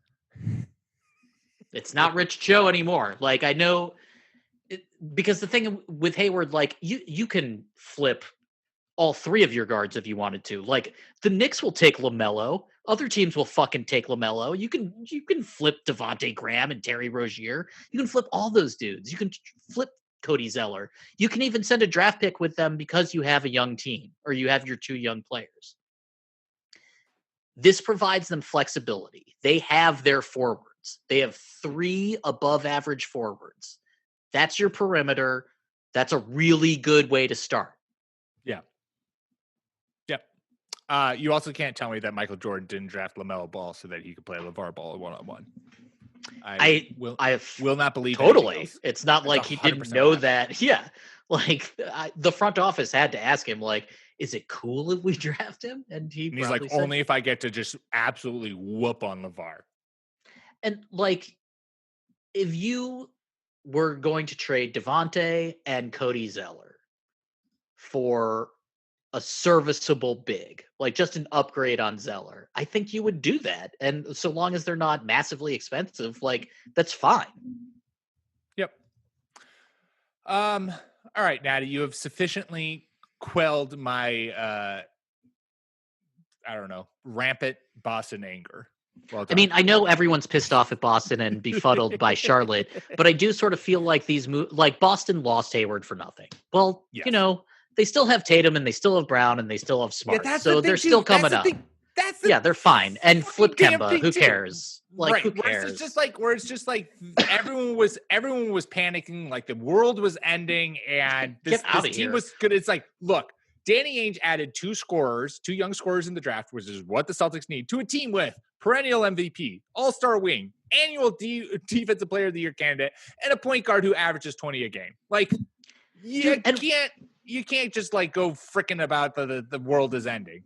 It's not Rich Joe anymore. Like, I know because the thing with Hayward, like, you can flip all 3 of your guards if you wanted to. Like, the Knicks will take LaMelo. Other teams will fucking take LaMelo. You can flip Devontae Graham and Terry Rozier. You can flip all those dudes. You can flip Cody Zeller. You can even send a draft pick with them because you have a young team or you have your 2 young players. This provides them flexibility. They have their forwards. They have 3 above average forwards. That's your perimeter. That's a really good way to start. Yeah. You also can't tell me that Michael Jordan didn't draft LaMelo Ball so that he could play LeVar Ball 1-on-1. I will not believe totally. It's not like he didn't know that. Yeah, like the front office had to ask him, like, "Is it cool if we draft him?" And he's like, said, "Only if I get to just absolutely whoop on LeVar." And, like, if you were going to trade Devontae and Cody Zeller for a serviceable big, like just an upgrade on Zeller, I think you would do that. And so long as they're not massively expensive, like, that's fine. Yep. All right, Natty, you have sufficiently quelled my, rampant Boston anger. Well, I mean, I know everyone's pissed off at Boston and befuddled by Charlotte, but I do sort of feel like like Boston lost Hayward for nothing. Well, yes. they still have Tatum and they still have Brown and they still have Smart. that's so the thing, they're still too. That's coming the up. thing. That's the Yeah, they're fine. And flip damn Kemba. thing, Who too. cares? Like, right. who Where cares? it's just like everyone was panicking, like the world was ending, and this team here. was good. It's like, look, Danny Ainge added two young scorers in the draft, which is what the Celtics need, to a team with perennial MVP, all-star wing, annual defensive player of the year candidate, and a point guard who averages 20 a game. Like, you can't just like go freaking about the world is ending.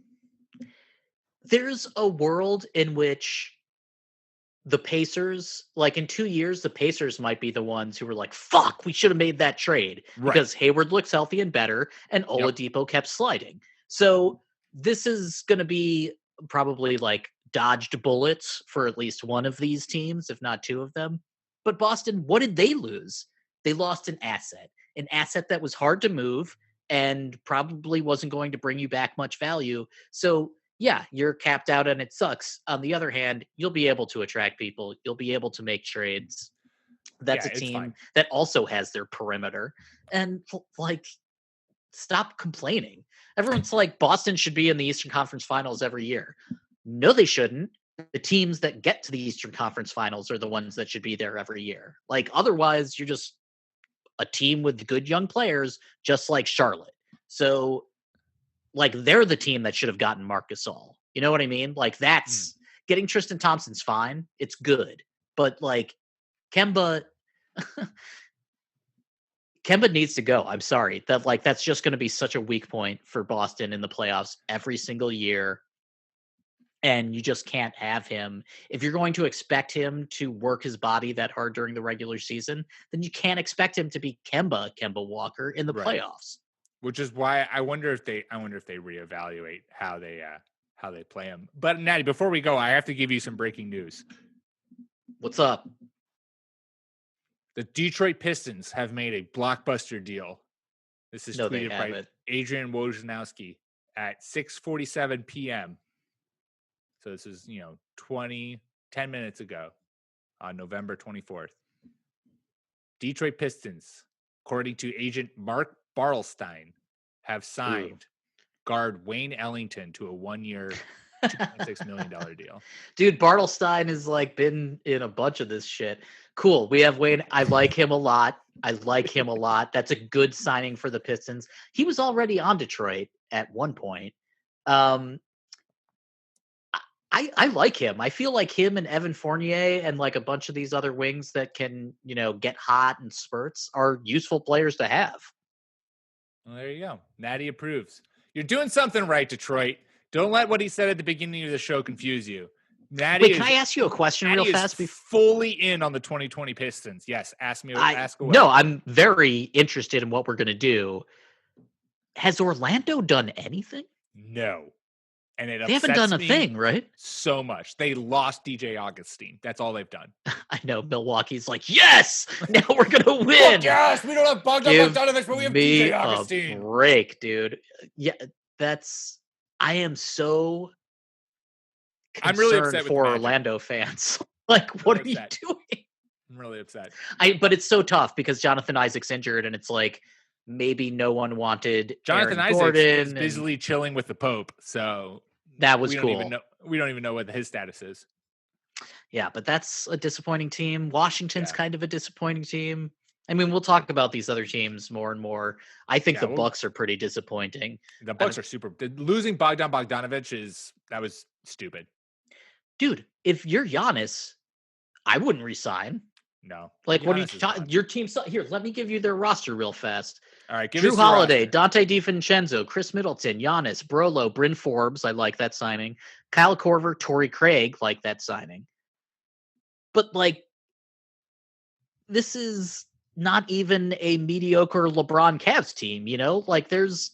There's a world in which the Pacers, like in 2 years, the Pacers might be the ones who were like, fuck, we should have made that trade because Hayward looks healthy and better and Oladipo kept sliding. So this is going to be probably like dodged bullets for at least one of these teams, if not two of them. But Boston, what did they lose? They lost an asset that was hard to move and probably wasn't going to bring you back much value. So yeah, you're capped out and it sucks. On the other hand, you'll be able to attract people. You'll be able to make trades. That's a team that also has their perimeter. And like, stop complaining. Everyone's like, Boston should be in the Eastern Conference Finals every year. No, they shouldn't. The teams that get to the Eastern Conference Finals are the ones that should be there every year. Like, otherwise, you're just a team with good young players, just like Charlotte. So, like, they're the team that should have gotten Marc Gasol. You know what I mean? Like, that's getting Tristan Thompson's fine. It's good. But, like, Kemba needs to go. I'm sorry. That's just going to be such a weak point for Boston in the playoffs every single year. And you just can't have him. If you're going to expect him to work his body that hard during the regular season, then you can't expect him to be Kemba Walker in the playoffs. Which is why I wonder if they reevaluate how they play him. But Natty, before we go, I have to give you some breaking news. What's up? The Detroit Pistons have made a blockbuster deal. This is tweeted by Adrian Wojnarowski at 6:47 p.m. So this is 10 minutes ago on November 24th. Detroit Pistons, according to agent Mark Bartelstein, have signed guard Wayne Ellington to a 1-year, $2.6 million deal. Dude, Bartelstein has like been in a bunch of this shit. Cool. We have Wayne. I like him a lot. That's a good signing for the Pistons. He was already on Detroit at one point. I like him. I feel like him and Evan Fournier and like a bunch of these other wings that can, get hot in spurts are useful players to have. Well, there you go. Natty approves. You're doing something right, Detroit. Don't let what he said at the beginning of the show confuse you. Natty Wait, can I ask you a question real fast? Fully in on the 2020 Pistons. Yes, ask away. No, I'm very interested in what we're going to do. Has Orlando done anything? No. And they haven't done a thing, right? So much. They lost DJ Augustine. That's all they've done. I know. Milwaukee's like, yes! Now we're going to win! Oh, yes! We don't have Bogdanovich, but we have DJ Augustine. A break, dude. Yeah, I am so concerned I'm really upset for Orlando fans. Like, what are you doing? I'm really upset. But it's so tough because Jonathan Isaac's injured, and it's like, maybe no one wanted Jonathan Aaron Isaac Gordon is busily chilling with the Pope, so that was cool. We don't even know what his status is. Yeah, but that's a disappointing team. Washington's kind of a disappointing team. I mean, we'll talk about these other teams more and more. I think the Bucks are pretty disappointing. The Bucks are super. Losing Bogdanovich that was stupid. Dude, if you're Giannis, I wouldn't resign. No. Like, what are you your team? Here, let me give you their roster real fast. All right. Drew Holiday, Dante DiVincenzo, Chris Middleton, Giannis, Brolo, Bryn Forbes. I like that signing. Kyle Korver, Torrey Craig. Like that signing. But, like, this is not even a mediocre LeBron Cavs team, Like, there's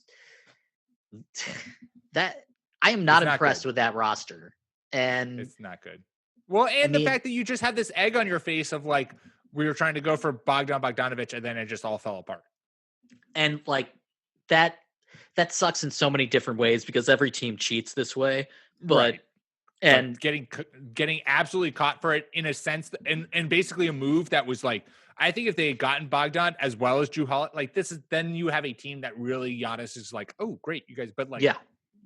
that. I am not impressed with that roster. And it's not good. Well, and the fact that you just had this egg on your face of like, we were trying to go for Bogdanovich and then it just all fell apart. And like that sucks in so many different ways because every team cheats this way. But And getting absolutely caught for it in a sense, and basically a move that was like, I think if they had gotten Bogdan as well as Drew Holiday, like this is, then you have a team that really Giannis is like, oh great, you guys, but like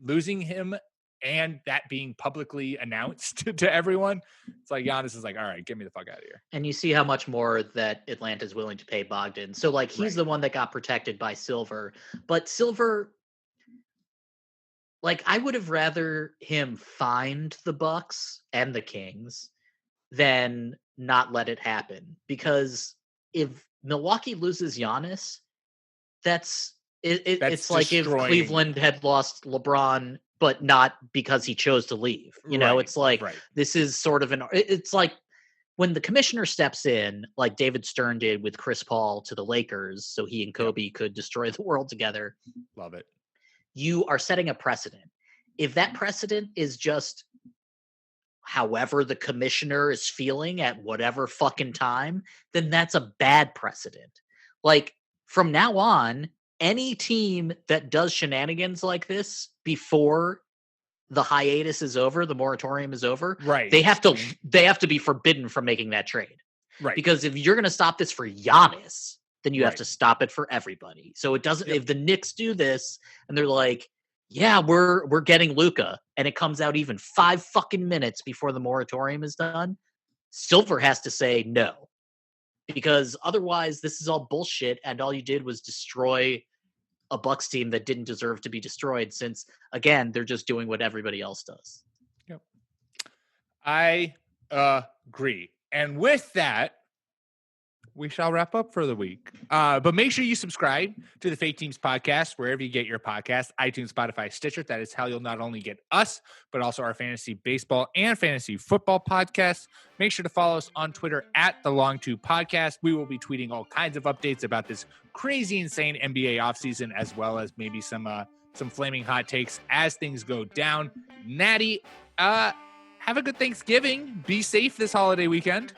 losing him and that being publicly announced to everyone, it's like Giannis is like, all right, get me the fuck out of here. And you see how much more that Atlanta is willing to pay Bogdan. So like he's the one that got protected by Silver, but Silver, like I would have rather him find the Bucks and the Kings than not let it happen, because if Milwaukee loses Giannis, that's like if Cleveland had lost LeBron, but not because he chose to leave. You know, it's like this is sort of it's like when the commissioner steps in, like David Stern did with Chris Paul to the Lakers, so he and Kobe could destroy the world together. Love it. You are setting a precedent. If that precedent is just however the commissioner is feeling at whatever fucking time, then that's a bad precedent. Like from now on, any team that does shenanigans like this before the hiatus is over, the moratorium is over, they have to be forbidden from making that trade. Right. Because if you're going to stop this for Giannis, then you have to stop it for everybody. So it doesn't, if the Knicks do this and they're like, yeah, we're getting Luka, and it comes out even 5 fucking minutes before the moratorium is done, Silver has to say no, because otherwise this is all bullshit, and all you did was destroy a Bucks team that didn't deserve to be destroyed, since again they're just doing what everybody else does. Yep, I agree. And with that, we shall wrap up for the week. But make sure you subscribe to the Fake Teams podcast, wherever you get your podcast, iTunes, Spotify, Stitcher. That is how you'll not only get us, but also our fantasy baseball and fantasy football podcasts. Make sure to follow us on Twitter at the Long Two Podcast. We will be tweeting all kinds of updates about this crazy, insane NBA offseason, as well as maybe some flaming hot takes as things go down. Natty, have a good Thanksgiving. Be safe this holiday weekend.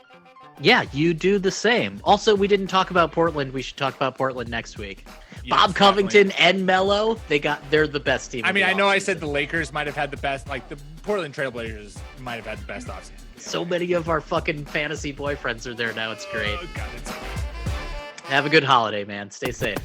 Yeah, you do the same. Also, we didn't talk about Portland. We should talk about Portland next week. Yes, Bob Covington and Melo, they're the best team. I mean, I know I said the Lakers might have had the best, like the Portland Trailblazers might have had the best offseason. So many of our fucking fantasy boyfriends are there now. It's great. Oh, God, it's... Have a good holiday, man. Stay safe.